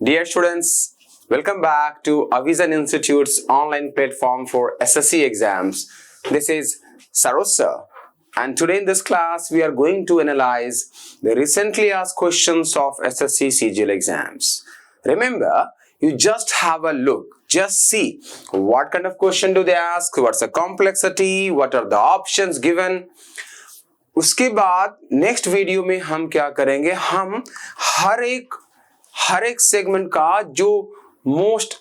Dear students, welcome back to Avisan Institute's online platform for SSC exams. This is Sarosh sir, and today in this class we are going to analyze the recently asked questions of SSC CGL exams. Remember, you just have a look, just see what kind of question do they ask, what's the complexity, what are the options given. उसके बाद next video में हम क्या करेंगे, हम हर एक segment का जो most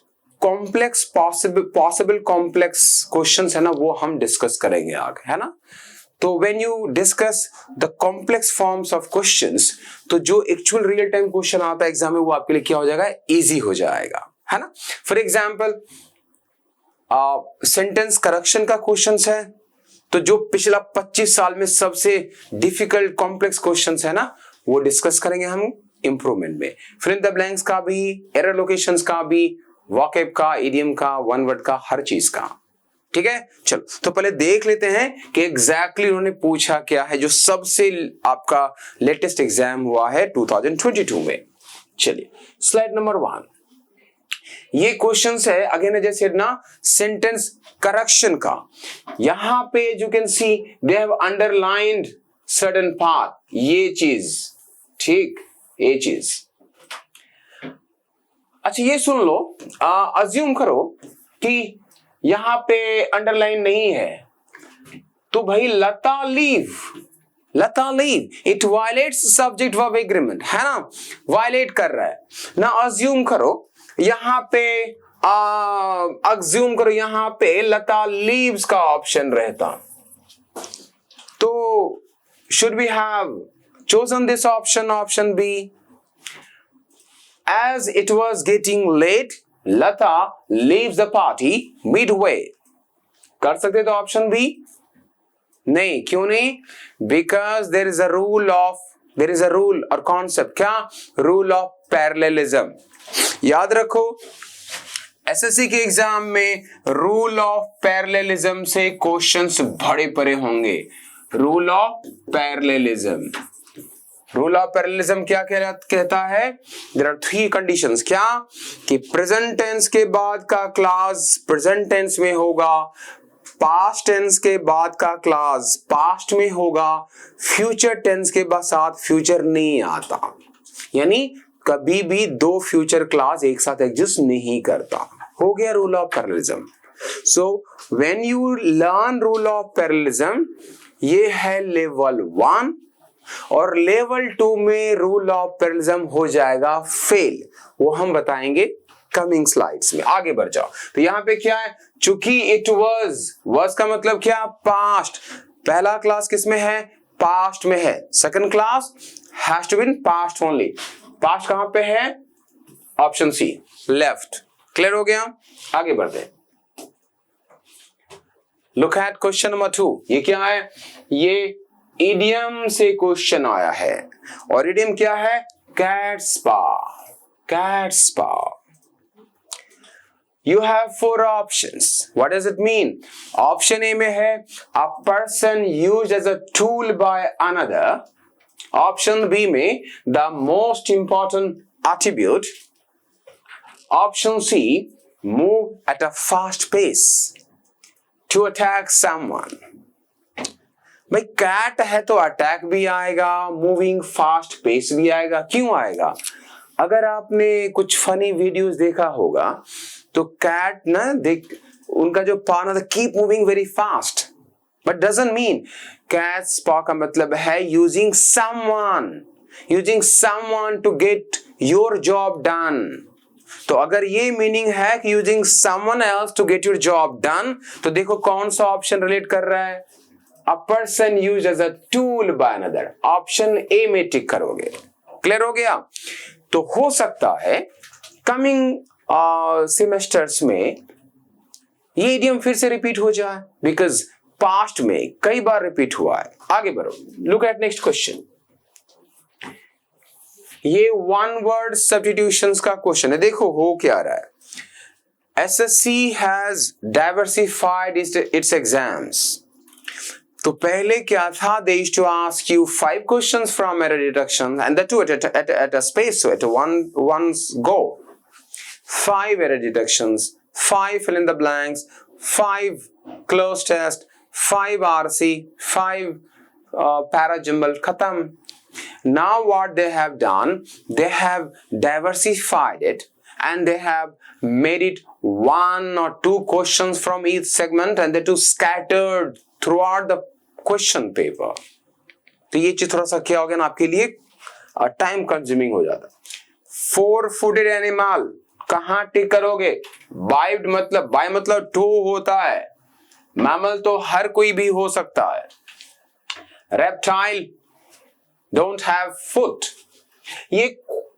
complex possible complex questions है ना, वो हम डिस्कस करेंगे आगे, है ना. तो when you discuss the complex forms of questions, तो जो एक्चुअल रियल टाइम क्वेश्चन आता है एग्जाम में, वो आपके लिए क्या हो जाएगा, इजी हो जाएगा, है ना. फॉर एग्जाम्पल सेंटेंस करेक्शन का क्वेश्चन है, तो जो पिछला 25 साल में सबसे डिफिकल्ट कॉम्प्लेक्स क्वेश्चंस है ना, वो डिस्कस करेंगे हम इंप्रूवमेंट में. फिल इन द ब्लैंक्स का भी, एरर लोकेशंस का भी, वोकैब का, इडियम का, वन वर्ड का, हर चीज का. ठीक है, चलो तो पहले देख लेते हैं कि एग्जैक्टली उन्होंने पूछा क्या है, जो सबसे आपका लेटेस्ट एग्जाम हुआ है 2022 में. चलिए स्लाइड नंबर 1. ये क्वेश्चन है अगेन जैसे ना सेंटेंस करेक्शन का. यहां पे you can see they have underlined certain part, ये चीज, ठीक, ये चीज. अच्छा ये सुन लो, अज्यूम करो कि यहां पे अंडरलाइन नहीं है, तो भाई Lata leave, it violates subject verb agreement, है ना, वायलेट कर रहा है ना. अज्यूम करो यहां पे अज्यूम करो यहां पे लता लीव्स का ऑप्शन रहता, तो should we have chosen this option B. As it was getting late, Lata leaves the party midway. कर सकते तो ऑप्शन बी नहीं, क्यों नहीं? Because there is a rule और कॉन्सेप्ट, क्या रूल ऑफ पैरेललिज्म. याद रखो एसएससी के एग्जाम में रूल ऑफ पैरेललिज्म से क्वेश्चंस बड़े परे होंगे. रूल ऑफ पैरेललिज्म क्या कहता है? There are 3 conditions. क्या कि प्रेजेंट टेंस के बाद का क्लास प्रेजेंट टेंस में होगा, पास्ट टेंस के बाद का क्लास पास्ट में होगा, फ्यूचर टेंस के बाद साथ फ्यूचर नहीं आता, यानी कभी भी 2 फ्यूचर क्लास एक साथ एग्जिस्ट नहीं करता. हो गया rule of parallelism. So when you learn rule of parallelism, ये है लेवल 1, और लेवल 2 में रूल ऑफ पैरेललिज्म हो जाएगा फेल. वो हम बताएंगे कमिंग स्लाइड्स में. आगे बढ़ जाओ. तो यहां पे क्या है, चूंकि इट वाज का मतलब क्या, पास्ट. पहला क्लास किसमें है, पास्ट में है. Second class has to be in past only. Past कहां पे है, ऑप्शन सी, लेफ्ट. क्लियर हो गया, आगे बढ़ते हैं. Look at question number 2. ये क्या है, ये इडियम से क्वेश्चन आया है, और इडियम क्या है, cats pav. You have 4 options. What does it mean? Option A में है a person used as a tool by another. Option B में the most important attribute. Option C move at a fast pace to attack someone. भाई cat है तो attack भी आएगा, moving fast pace भी आएगा. क्यों आएगा? अगर आपने कुछ फनी वीडियोस देखा होगा तो कैट ना देख, उनका जो पाना था, keep moving very fast, but doesn't mean cat's paw का मतलब है using someone to get your job done. तो अगर ये मीनिंग है कि using someone else to get your job done, तो देखो कौन सा ऑप्शन रिलेट कर रहा है, a person used as a tool by another. Option A में टिक करोगे. क्लियर हो गया? तो हो सकता है कमिंग सेमेस्टर्स में ये इडियम फिर से रिपीट हो जाए, बिकॉज पास्ट में कई बार रिपीट हुआ है. आगे बढ़ो. Look at next question. ये 1 वर्ड सब्स्टिट्यूशंस का क्वेश्चन है. देखो हो क्या रहा है. SSC has diversified its exams. तो पहले क्या था, they used to ask you 5 questions from error detection and the 2 at a space, so at one go. 5 error detections, 5 fill in the blanks, 5 close test, 5 RC, 5 parajumble, khatam. Now what they have done, they have diversified it and they have made it 1 or 2 questions from each segment and they too scattered throughout the question paper. तो ये चीज थोड़ा सा क्या हो गया ना आपके लिए टाइम कंज्यूमिंग हो जाता। 4-footed एनिमल कहां टिक करोगे? बाइव्ड मतलब बाय मतलब टू होता है, मैमल तो हर कोई भी हो सकता है। Reptile don't have foot. ये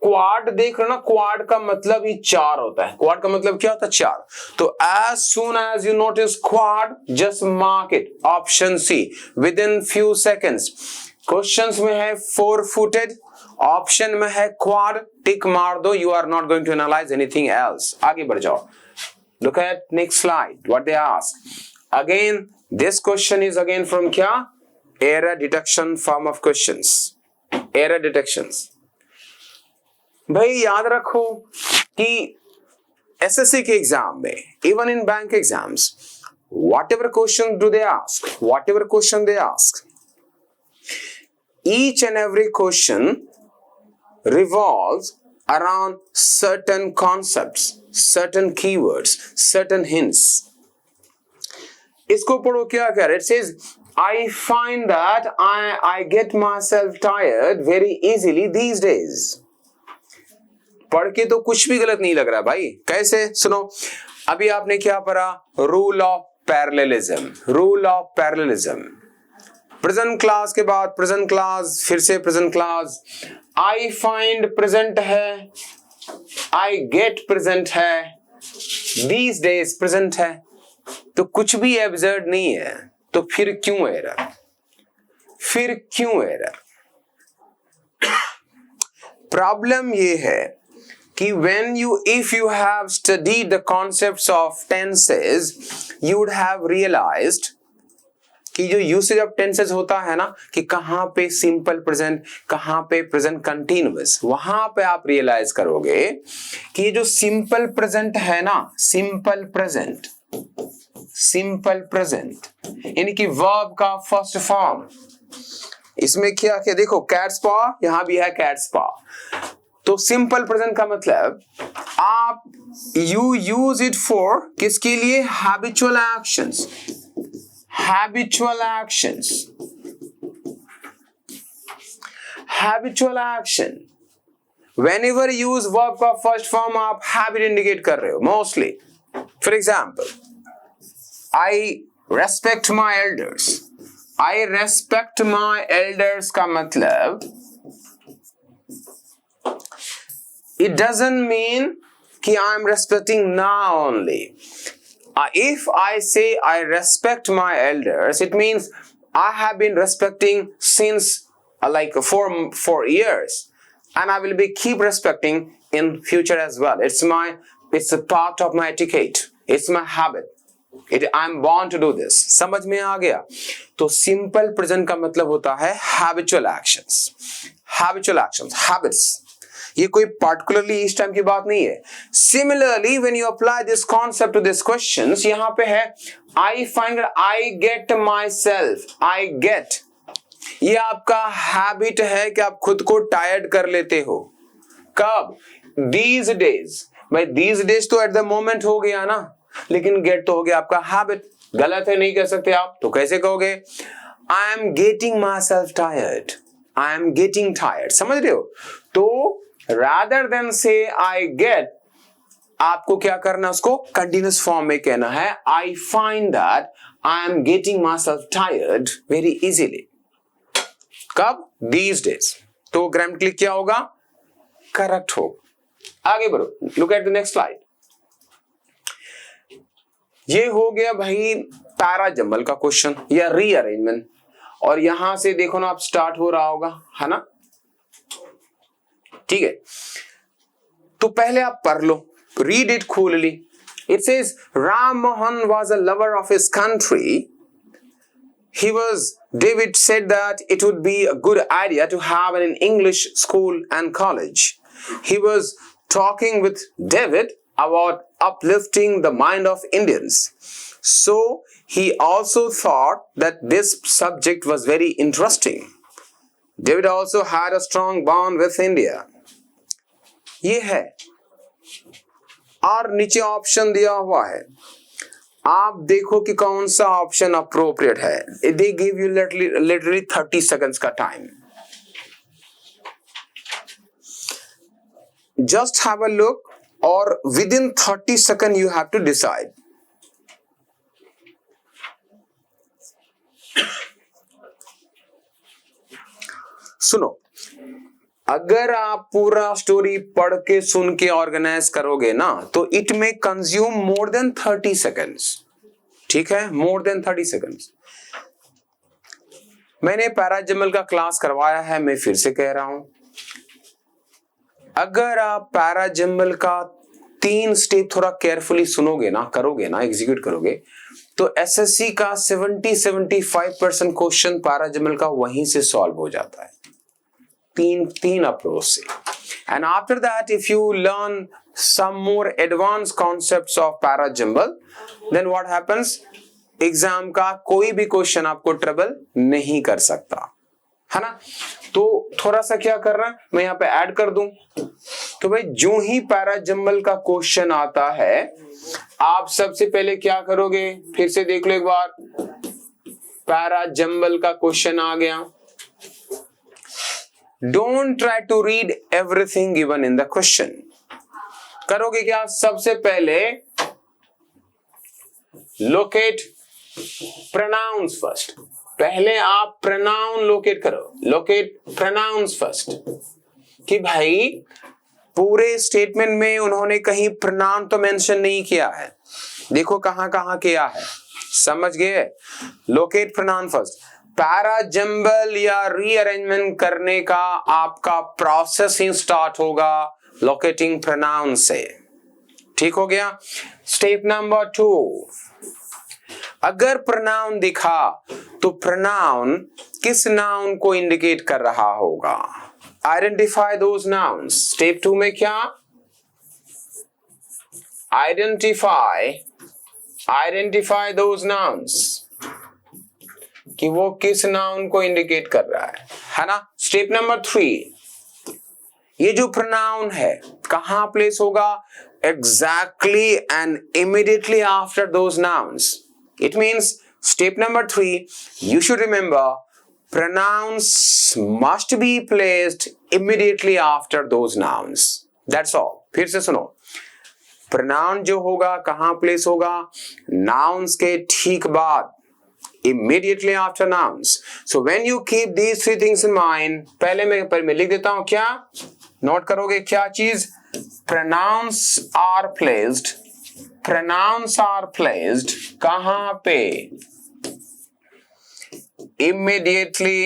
क्वाड देख रहे हो ना, क्वाड का मतलब ही 4 होता है। क्वाड का मतलब क्या होता है? 4। तो as soon as you notice quad, just mark it option C within few seconds. Questions में है 4-footed, ऑप्शन में है क्वाड, टिक मार दो। You are not going to analyse anything else. आगे बढ़ जाओ। Look at next slide, what they ask. Again this question is again from क्या? Error detection form of questions. Error detections भाई याद रखो कि एसएससी के एग्जाम में, even in bank exams, whatever question do they ask, whatever question they ask, each and every question revolves around certain concepts, certain keywords, certain hints. इसको पढ़ो क्या कह रहा है? It says I find that I get myself tired very easily these days. पढ़ के तो कुछ भी गलत नहीं लग रहा भाई। कैसे? सुनो, अभी आपने क्या पढ़ा? Rule of parallelism. Rule of parallelism. Present class के बाद प्रेजेंट क्लास, फिर से present class. I find present है, आई गेट प्रेजेंट है, दीज डेज प्रेजेंट है। तो कुछ भी एब्सर्ड नहीं है, तो फिर क्यों एरर? फिर क्यों एरर? प्रॉब्लम ये है कि if you have studied the concepts of tenses, you would have realized कि जो यूसेज ऑफ टेंसेस होता है ना, कि कहां पे सिंपल प्रेजेंट, कहां पे प्रेजेंट कंटिन्यूअस, वहां पे आप रियलाइज करोगे कि ये जो सिंपल प्रेजेंट है ना, सिंपल प्रेजेंट यानी कि वर्ब का फर्स्ट फॉर्म, इसमें क्या क्या देखो, कैट्स पॉ, यहां भी है कैट्स पॉ। तो सिंपल प्रेजेंट का मतलब आप यू यूज इट फॉर किसके लिए? Habitual actions. Habitual actions, habitual action. Whenever use verb का फर्स्ट फॉर्म आप हैबिट इंडिकेट कर रहे हो mostly. For example, I respect my elders. I respect my elders का मतलब it doesn't mean कि I am respecting now only. If I say I respect my elders, it means I have been respecting since like for years, and I will be keep respecting in future as well. It's a part of my etiquette. It's my habit. I'm born to do this. समझ में आ गया? तो simple present का मतलब होता है habitual actions. Habitual actions, habits. ये कोई पार्टिकुलरली इस टाइम की बात नहीं है। Similarly when you apply this concept to this questions, यहां पे है I find, I get myself, I get, ये आपका हैबिट है कि आप खुद को टायर्ड कर लेते हो। कब? These days. भाई दीज डेज तो एट द मोमेंट हो गया ना, लेकिन गेट तो हो गया आपका हैबिट। गलत है, नहीं कह सकते आप, तो कैसे कहोगे? I am getting my self tired, I am getting tired. समझ रहे हो? तो rather than say I get, आपको क्या करना है? उसको कंटिन्यूअस फॉर्म में कहना है। I find that I am getting myself tired very easily. कब? These days. तो ग्रामेटिकली क्या होगा? करेक्ट हो। आगे बढ़ो, look at the next slide. ये हो गया भाई पैरा जंबल का क्वेश्चन या रीअरेंजमेंट, और यहां से देखो ना, आप स्टार्ट हो रहा होगा, है ना? ठीक है, तो पहले आप पढ़ लो, read it coolly. It says Ram Mohan was a lover of his country. David said that it would be a good idea to have an English school and college. He was talking with David about uplifting the mind of Indians. So he also thought that this subject was very interesting. David also had a strong bond with India. ये है, और नीचे option दिया हुआ है, आप देखो कि कौन सा ऑप्शन अप्रोप्रिएट है. They give you literally 30 seconds का time. Just have a look, or within 30 seconds you have to decide. सुनो, अगर आप पूरा स्टोरी पढ़ के सुन के ऑर्गेनाइज करोगे ना, तो इट में कंज्यूम मोर देन 30 सेकेंड्स. ठीक है, मोर देन 30 सेकेंड्स. मैंने पैराजम्बल का क्लास करवाया है, मैं फिर से कह रहा हूं, अगर आप पैराजम्बल का 3 स्टेप थोड़ा केयरफुली सुनोगे ना, करोगे ना, एग्जीक्यूट करोगे, तो एसएससी का 70-75% क्वेश्चन पैराजम्बल का वहीं से सॉल्व हो जाता है, तीन अप्रोच से. And after that if you learn some more advance concepts of parajumble, then what happens, exam का कोई भी क्वेश्चन आपको ट्रबल नहीं कर सकता, है ना. तो थोड़ा सा क्या कर रहा है, मैं यहाँ पे ऐड कर दूं. तो भाई जो ही पैराजम्बल का क्वेश्चन आता है, आप सबसे पहले क्या करोगे, फिर से देख लो एक बार. पैराजम्बल का क्वेश्चन आ गया. Don't try to read everything given in the question. करोगे क्या, सबसे पहले लोकेट प्रोनाउंस फर्स्ट. पहले आप प्रोनाउन लोकेट करो, लोकेट प्रोनाउंस फर्स्ट. कि भाई पूरे स्टेटमेंट में उन्होंने कहीं प्रोनाउन तो मेंशन नहीं किया है, देखो कहां कहां किया है, समझ गए. Locate pronoun first. पैराजम्बल या रीअरेंजमेंट करने का आपका प्रोसेस ही स्टार्ट होगा लोकेटिंग प्रोनाउन से. ठीक हो गया. स्टेप नंबर 2, अगर प्रोनाउन दिखा तो प्रोनाउन किस नाउन को इंडिकेट कर रहा होगा, आइडेंटिफाई दोज नाउन्स. स्टेप 2 में क्या, आइडेंटिफाई दोज नाउन्स, कि वो किस नाउन को इंडिकेट कर रहा है ना. स्टेप नंबर 3, ये जो प्रोनाउन है कहां प्लेस होगा, exactly and immediately after those nouns. It means step number 3, you should remember pronouns must be placed immediately after those nouns. That's all. फिर से सुनो, pronoun जो होगा कहां प्लेस होगा, nouns के ठीक बाद, immediately after nouns. So when you keep these 3 things in mind, पहले मैं लिख देता हूं, क्या नोट करोगे, क्या चीज, pronouns are placed कहां पे, immediately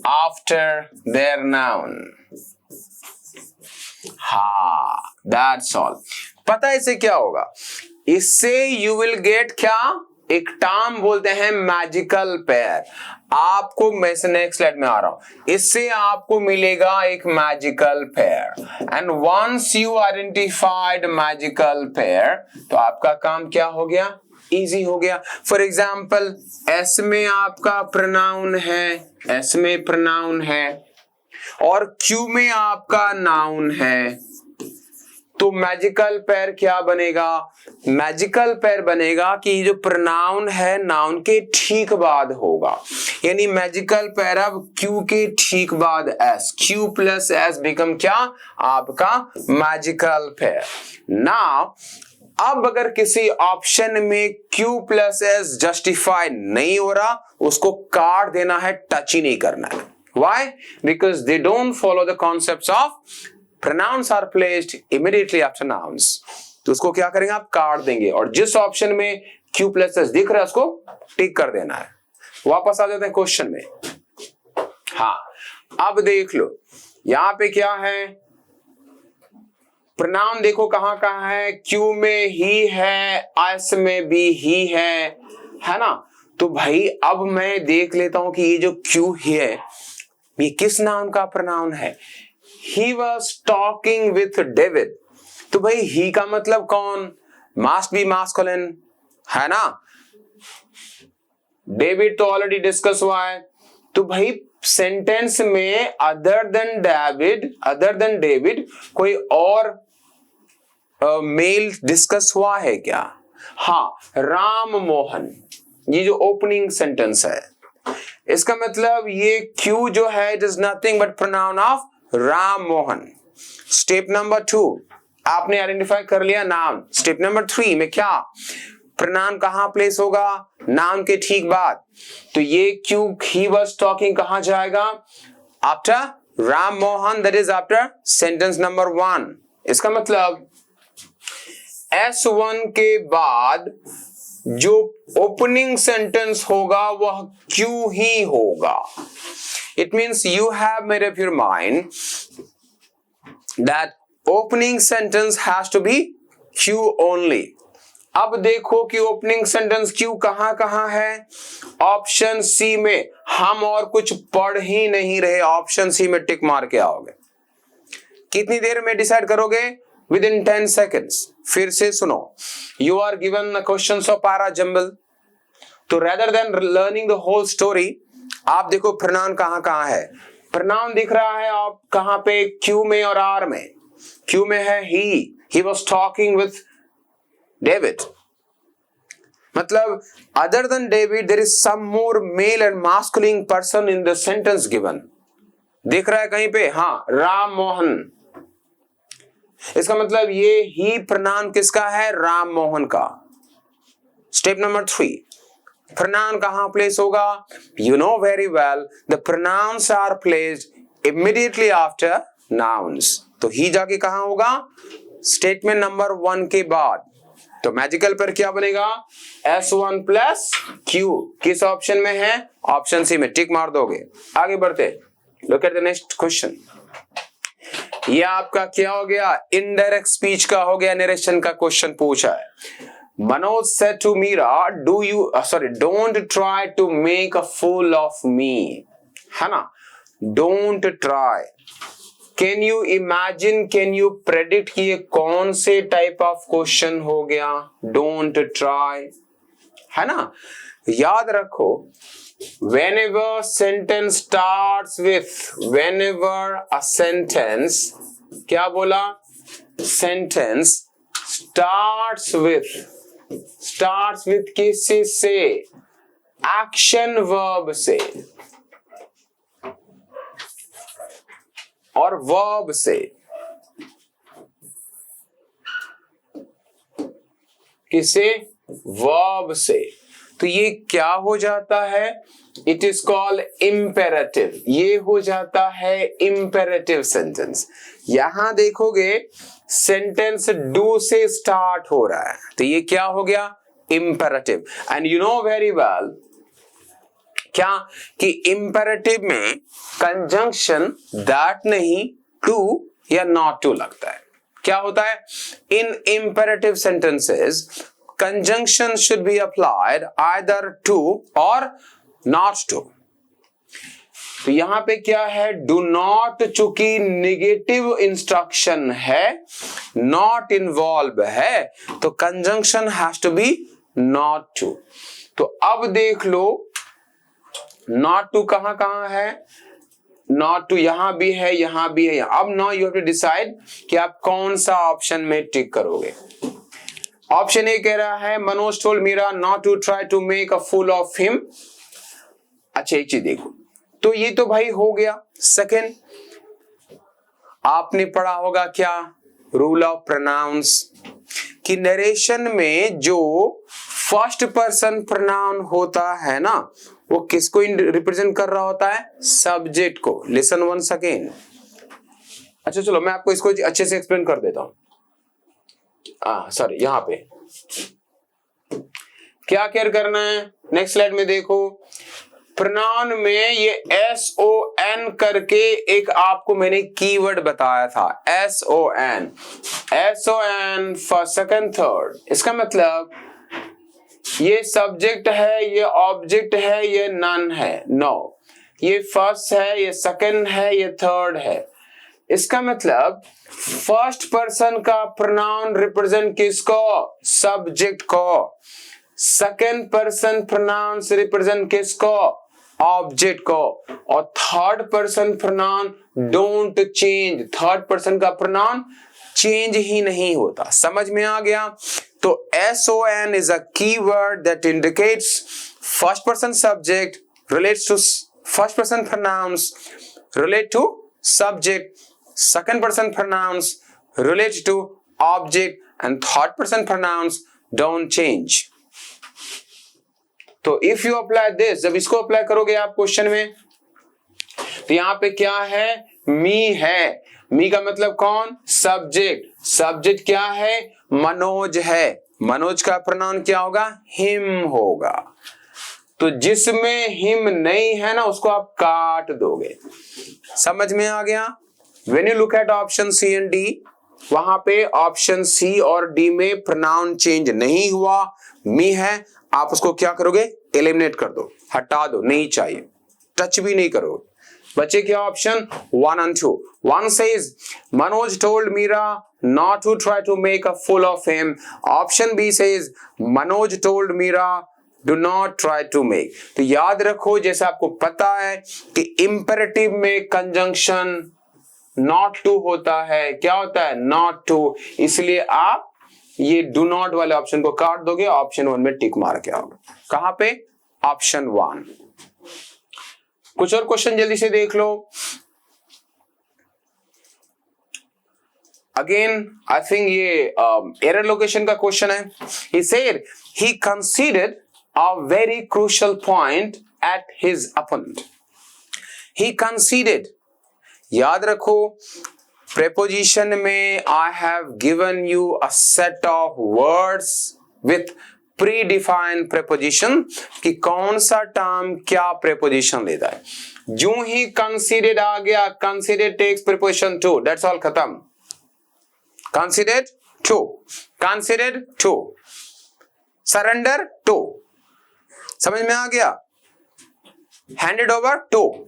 after their noun. हाँ, that's all. पता है इससे क्या होगा, इससे you will get क्या, एक टर्म बोलते हैं मैजिकल पेयर. आपको, मैं से नेक्स्ट स्लाइड में आ रहा हूं, इससे आपको मिलेगा एक magical pair. And once you identified magical pair, तो आपका काम क्या हो गया, इजी हो गया. फॉर एग्जाम्पल, एस में आपका प्रोनाउन है, एस में प्रोनाउन है, और क्यू में आपका नाउन है, तो मैजिकल पेयर क्या बनेगा, मैजिकल पेयर बनेगा कि जो प्रोनाउन है नाउन के ठीक बाद होगा. यानी मैजिकल पेयर अब क्यू के ठीक बाद S, Q plus S become क्या, आपका मैजिकल पेयर. नाउ अब अगर किसी ऑप्शन में क्यू प्लस एस जस्टिफाई नहीं हो रहा, उसको काट देना है, टच ही नहीं करना है. Why? Because they don't follow the concepts of pronouns are placed immediately after nouns. तो उसको क्या करेंगे, आप काट देंगे, और जिस ऑप्शन में Q प्लस एस दिख रहा है उसको टिक कर देना है. वापस आ जाते हैं क्वेश्चन में. हाँ, अब देख लो यहां पे क्या है, प्रोनाउन देखो कहां कहां है, Q में ही है, एस में भी ही है ना. तो भाई अब मैं देख लेता हूं कि ये जो क्यू है ये किस नाउन का प्रोनाउन है। He was talking with David, तो भाई ही का मतलब कौन, मस्ट बी मास्कुलिन है ना। डेविड तो ऑलरेडी डिस्कस हुआ है, तो भाई सेंटेंस में अदर देन डेविड कोई और मेल डिस्कस हुआ है क्या? हाँ, राम मोहन, ये जो ओपनिंग सेंटेंस है इसका मतलब ये क्यू जो है it is nothing but pronoun of Ram Mohan. Step number 2 आपने आइडेंटिफाई कर लिया नाउन। स्टेप नंबर 3 में क्या प्रोनाउन कहां प्लेस होगा, नाउन के ठीक बाद, तो ये क्यू ही वाज टॉकिंग कहां जाएगा, after Ram Mohan, that is after sentence number 1। इसका मतलब S1 के बाद जो ओपनिंग सेंटेंस होगा वह क्यू ही होगा। It means you have made up your mind that opening sentence has to be Q only. अब देखो कि ओपनिंग सेंटेंस क्यू कहां है। ऑप्शन सी में हम और कुछ पढ़ ही नहीं रहे, ऑप्शन सी में टिक मार के आओगे। कितनी देर में डिसाइड करोगे? Within 10 seconds. फिर से सुनो, you are given questions of para jumble, तो rather than learning the whole story आप देखो प्रोनाउन कहां है। प्रोनाउन दिख रहा है आप कहां पे, क्यू में और आर में। क्यू में है he was talking with David, मतलब other than David there is some more male and masculine person in the sentence given। दिख रहा है कहीं पे? हाँ, राम मोहन। इसका मतलब ये ही प्रोनाउन किसका है? राम मोहन का। स्टेप नंबर 3 प्रोनाउन कहां प्लेस होगा? You know very well the pronouns are placed immediately after nouns, तो ही जाके कहां होगा? स्टेटमेंट नंबर 1 के बाद। तो मैजिकल पर क्या बनेगा? S1 प्लस Q किस ऑप्शन में है? ऑप्शन सी में। टिक मार दोगे। आगे बढ़ते, look at the next question. ये आपका क्या हो गया? इनडायरेक्ट स्पीच का हो गया, नरेशन का क्वेश्चन पूछा है। Manoj said to Meera, don't try to make a fool of me, है ना? Don't try। Can you imagine, can you predict कि ये कौन से टाइप ऑफ क्वेश्चन हो गया? डोंट ट्राई, है ना? याद रखो, whenever sentence starts with, whenever a sentence, क्या बोला? sentence starts with किसी से? एक्शन वर्ब से और वर्ब से। किसे? वर्ब से। तो ये क्या हो जाता है? It is called imperative. ये हो जाता है इम्पेरेटिव सेंटेंस। यहां देखोगे सेंटेंस डू से स्टार्ट हो रहा है, तो ये क्या हो गया? Imperative. And you know very well क्या कि इंपेरेटिव में कंजंक्शन दैट नहीं टू या नॉट टू लगता है। क्या होता है? In imperative sentences conjunction should be applied either to और नॉट टू। तो यहां पे क्या है? डू नॉट, चूंकि निगेटिव इंस्ट्रक्शन है, नॉट इन्वॉल्व है, तो conjunction has to be not to. तो अब देख लो नॉट टू कहां है? नॉट टू यहां भी है, यहां भी है। अब now you have to decide कि आप कौन सा ऑप्शन में टिक करोगे। ऑप्शन ए कह रहा है Manoj told Meera not to try to make a fool of him. अच्छा एक चीज देखो, तो ये तो भाई हो गया। सेकंड, आपने पढ़ा होगा क्या? रूल ऑफ प्रोनाउंस, कि नरेशन में जो फर्स्ट पर्सन प्रोनाउन होता है ना, वो किसको रिप्रेजेंट कर रहा होता है? सब्जेक्ट को। Listen once again. अच्छा चलो मैं आपको इसको अच्छे से एक्सप्लेन कर देता हूं। सॉरी, यहां पे क्या केयर करना है? नेक्स्ट स्लाइड में देखो, प्रोनाउन में ये SON करके एक आपको मैंने कीवर्ड बताया था, SON फर्स्ट सेकंड थर्ड। इसका मतलब ये सब्जेक्ट है, ये ऑब्जेक्ट है, ये नन है, नो, ये फर्स्ट है, ये सेकंड है, ये थर्ड है। इसका मतलब फर्स्ट पर्सन का प्रोनाउन रिप्रेजेंट किसको? सब्जेक्ट को। सेकंड पर्सन प्रोनाउंस रिप्रेजेंट किसको? ऑब्जेक्ट को। और third person pronoun don't change, third person का प्रोनाउन चेंज ही नहीं होता। समझ में आ गया? तो SON is a keyword that indicates first person subject, relates to first person pronouns, relate to subject, second person pronouns relate to object, and third person pronouns don't change. तो if you apply this, जब इसको apply करोगे आप question में, तो यहां पे क्या है? मी है। मी का मतलब कौन? सब्जेक्ट। सब्जेक्ट क्या है? मनोज है। मनोज का प्रोनाउन क्या होगा? हिम होगा। तो जिसमें हिम नहीं है ना, उसको आप काट दोगे। समझ में आ गया? When you look at option C and D, वहां पे ऑप्शन C और D में प्रोनाउन चेंज नहीं हुआ, मी है, आप उसको क्या करोगे? एलिमिनेट कर दो, हटा दो, नहीं चाहिए, टच भी नहीं करो। बचे क्या option? 1 and 2. 1 says Manoj told Meera not to try to make a fool of him. Option B says Manoj told Meera do not try to make. तो याद रखो, जैसा आपको पता है कि इंपेरेटिव में कंजंक्शन नॉट टू होता है। क्या होता है? Not to. इसलिए आप ये डू नॉट वाले ऑप्शन को काट दोगे, ऑप्शन 1 में टिक मार के आओगे। कहां पे? ऑप्शन 1। कुछ और क्वेश्चन जल्दी से देख लो। अगेन आई थिंक ये एरर लोकेशन का क्वेश्चन है। He said he considered a very crucial point at his opponent. He considered, याद रखो प्रेपोजिशन में I have given you a set of words with pre defined preposition कि कौन सा term क्या प्रेपोजिशन लेता है। जो ही कंसीडर्ड आ गया, considered takes preposition to, that's all, खत्म। Considered to, considered to, surrender to, समझ में आ गया? Handed over to.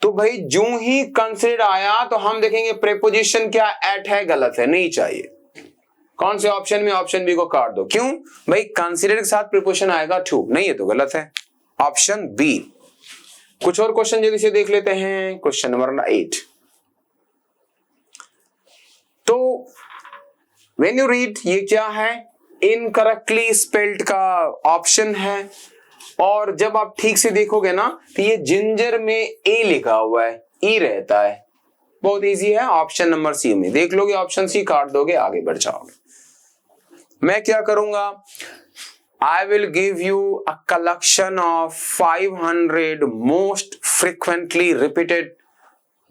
तो भाई जो ही कंसीडर्ड आया तो हम देखेंगे प्रेपोजिशन क्या एट है, गलत है, नहीं चाहिए। कौन से ऑप्शन में? ऑप्शन बी को काट दो। क्यों भाई? कंसीडर के साथ प्रीपोजिशन आएगा टू, नहीं है तो गलत है, ऑप्शन बी। कुछ और क्वेश्चन जल्दी से देख लेते हैं। Question number 8। तो व्हेन यू रीड, ये क्या है? इनकरेक्टली स्पेल्ड का ऑप्शन है। और जब आप ठीक से देखोगे ना, तो ये जिंजर में ए लिखा हुआ है, ई रहता है। बहुत इजी है, ऑप्शन नंबर सी में देख लोगे, ऑप्शन सी काट दोगे, आगे बढ़ जाओगे। मैं क्या करूंगा? I will give you a collection of 500 most frequently repeated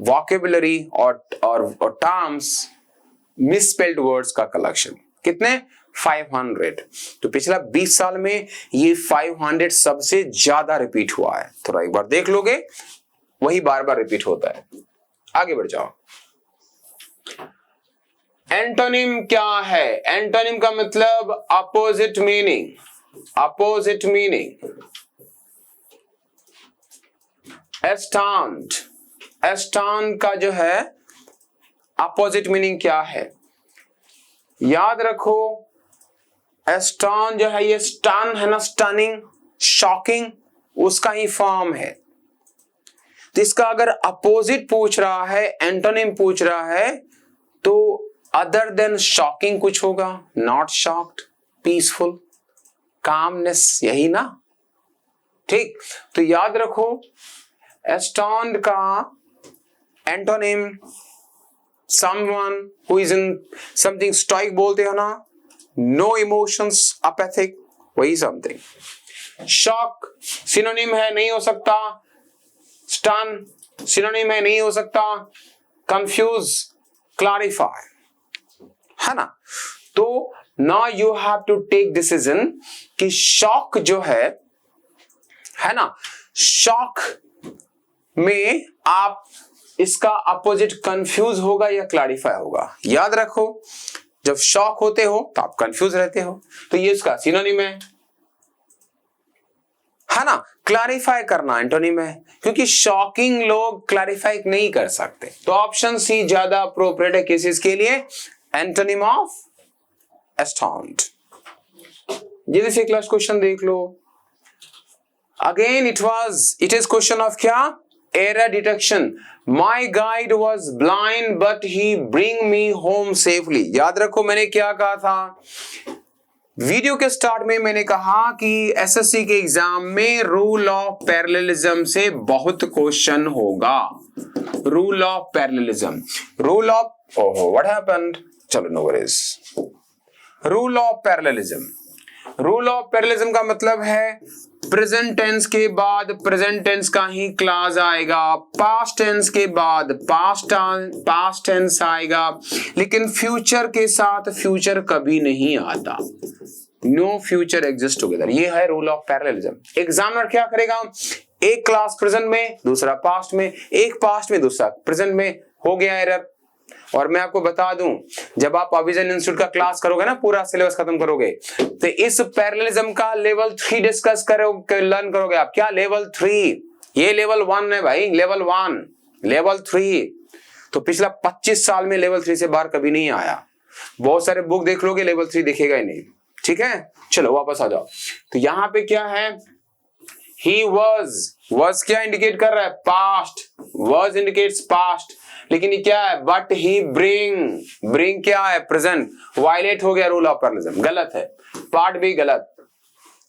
vocabulary or terms, misspelled words का collection। कितने? 500। तो पिछला 20 साल में ये 500 सबसे ज्यादा रिपीट हुआ है। थोड़ा एक बार देख लोगे, वही बार बार रिपीट होता है। आगे बढ़ जाओ। एंटोनिम क्या है? एंटोनिम का मतलब opposite meaning. Opposite meaning. Astound, astound का जो है अपोजिट मीनिंग क्या है? याद रखो, एस्टांड जो है, ये स्टन है ना, स्टनिंग, शॉकिंग, उसका ही फॉर्म है। तो इसका अगर अपोजिट पूछ रहा है, एंटोनिम पूछ रहा है, तो अदर देन शॉकिंग कुछ होगा। नॉट शॉक्ड, पीसफुल, कामनेस, यही ना? ठीक, तो याद रखो एस्टॉन्ड का antonym someone who is in something stoic बोलते हो ना, no emotions, apathic, वही something। शॉक सिनोनिम है, नहीं हो सकता। स्टन सिनोनिम है, नहीं हो सकता। कंफ्यूज, क्लैरिफाई, है ना? तो now you have to take decision कि शॉक जो है ना, शॉक में आप इसका अपोजिट कंफ्यूज होगा या क्लैरिफाई होगा। याद रखो, जब शॉक होते हो तो आप कंफ्यूज रहते हो, तो ये इसका सिनोनिम है। है ना, क्लैरिफाई करना एंटोनिम है, क्योंकि शॉकिंग लोग क्लैरिफाई नहीं कर सकते। तो ऑप्शन सी ज्यादा अप्रोप्रिएट है किस चीज के लिए, एंटोनिम ऑफ एस्टॉन्ड। जल्दी से क्लास क्वेश्चन देख लो। Again it is question of क्या, error detection. My guide was blind but he bring me home safely. याद रखो मैंने क्या कहा था वीडियो के स्टार्ट में, मैंने कहा कि एसएससी के एग्जाम में रूल ऑफ पैरेललिज्म से बहुत क्वेश्चन होगा। Rule of parallelism, rule of ओहो व्हाट हैपेंड, चलो no worries. Rule of parallelism, rule of parallelism का मतलब है प्रेजेंट टेंस के बाद प्रेजेंट टेंस का ही क्लास आएगा, पास्ट टेंस के बाद पास्ट टेंस आएगा, लेकिन फ्यूचर के साथ फ्यूचर कभी नहीं आता। नो फ्यूचर एग्जिस्ट टुगेदर, ये है रूल ऑफ पैरेललिज्म। एग्जामिनर क्या करेगा, एक क्लास प्रेजेंट में दूसरा पास्ट में, एक पास्ट में दूसरा प्रेजेंट में, हो गया एरर। और मैं आपको बता दूं, जब आप अविजन इंस्टीट्यूट का क्लास करोगे ना, पूरा सिलेबस खत्म करोगे, तो इस पैरेललिज्म का लेवल 3 डिस्कस करोगे, लर्न करोगे आप। क्या लेवल 3, ये लेवल 1 है भाई, लेवल 1, लेवल 3 तो पिछला 25 साल में लेवल 3 से बाहर कभी नहीं आया। बहुत सारे बुक देख लोगे, लेवल 3 दिखेगा ही नहीं। ठीक है, चलो वापस आ जाओ। तो यहां पे क्या है, ही वॉज क्या इंडिकेट कर रहा है, पास्ट, वॉज इंडिकेट्स पास्ट, लेकिन ये क्या है, बट ही ब्रिंग क्या है, प्रेजेंट। वायलेट हो गया रूल ऑफ पैरेललिज्म, गलत है, पार्ट भी गलत।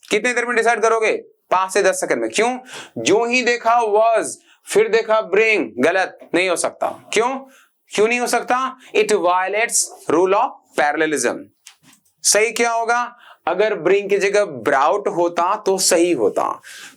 कितने देर में डिसाइड करोगे, 5 से 10 सेकंड में। क्यों, जो ही देखा वॉज फिर देखा ब्रिंग, गलत, नहीं हो सकता। क्यों नहीं हो सकता, it violets rule of parallelism. सही क्या होगा, अगर ब्रिंग की जगह ब्राउट होता तो सही होता।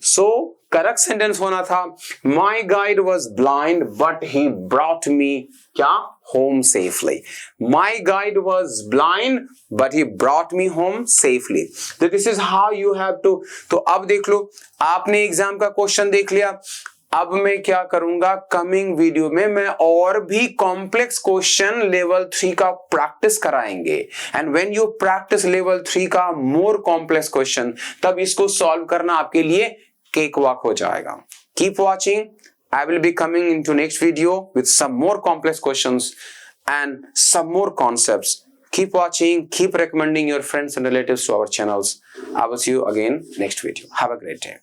सो करेक्ट सेंटेंस होना था, my guide was blind but he brought me क्या, home safely. My guide was blind but he brought me home safely. तो this is how you have to. तो अब देख लो, आपने एग्जाम का क्वेश्चन देख लिया। अब मैं क्या करूंगा, कमिंग वीडियो में मैं और भी कॉम्प्लेक्स क्वेश्चन लेवल 3 का प्रैक्टिस कराएंगे। And when you practice level 3 का मोर कॉम्प्लेक्स क्वेश्चन, तब इसको सॉल्व करना आपके लिए केक वॉक हो जाएगा। Keep watching, I will be coming into next video with some more complex questions and some more concepts. Keep watching, keep recommending your friends and relatives to our channels. I will see you again next video. Have a great day.